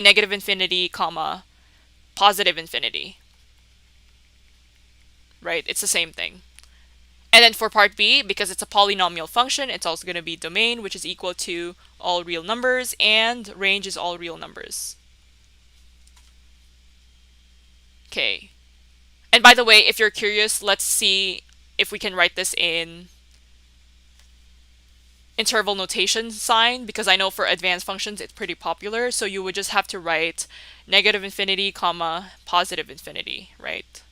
negative infinity, comma, positive infinity, right? It's the same thing. And then for part B, because it's a polynomial function, it's also going to be domain, which is equal to all real numbers, and range is all real numbers. Okay. And by the way, if you're curious, let's see if we can write this in interval notation sign, because I know for advanced functions it's pretty popular. So you would just have to write negative infinity, comma, positive infinity, right?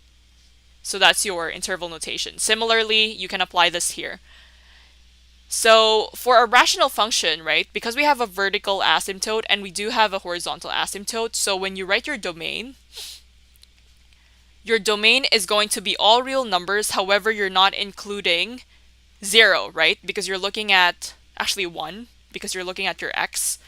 So that's your interval notation. Similarly, you can apply this here. So for a rational function, right, because we have a vertical asymptote and we do have a horizontal asymptote, so when you write your domain is going to be all real numbers. However, you're not including 0, right? Because you're looking at, actually 1, because you're looking at your x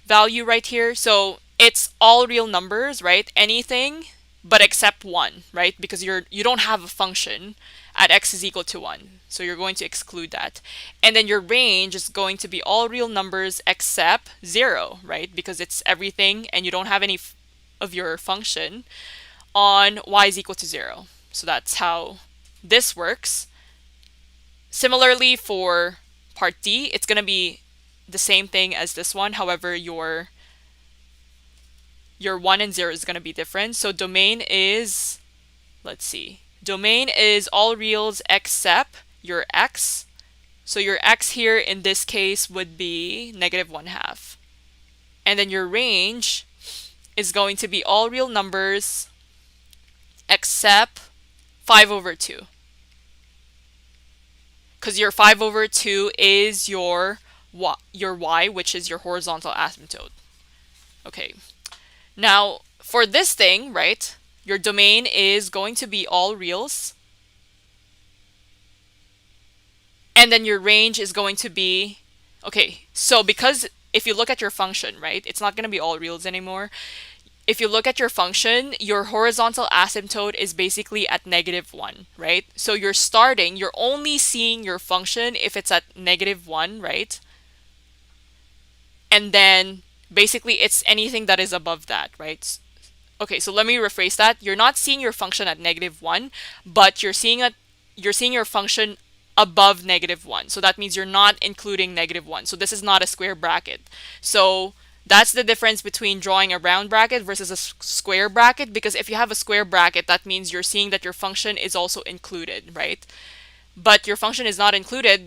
value right here. So it's all real numbers, right? Anything but except 1, right? Because you don't have a function at x is equal to 1. So you're going to exclude that. And then your range is going to be all real numbers except 0, right? Because it's everything and you don't have any of your function on y is equal to 0. So that's how this works. Similarly, for part D, it's going to be the same thing as this one. However, your 1 and 0 is going to be different. So domain is, let's see, domain is all reals except your x. So your x here in this case would be negative 1/2. And then your range is going to be all real numbers except 5/2. Because your 5/2 is your y, which is your horizontal asymptote. Okay. Now, for this thing, right, your domain is going to be all reals. And then your range is going to be, okay, so because if you look at your function, right, it's not going to be all reals anymore. If you look at your function, your horizontal asymptote is basically at -1, right? So you're only seeing your function if it's at -1, right? And then basically it's anything that is above that, right? Okay, so let me rephrase that. You're not seeing your function at -1, but you're seeing your function above -1. So that means you're not including -1. So this is not a square bracket. So that's the difference between drawing a round bracket versus a square bracket, because if you have a square bracket, that means you're seeing that your function is also included, right? But your function is not included,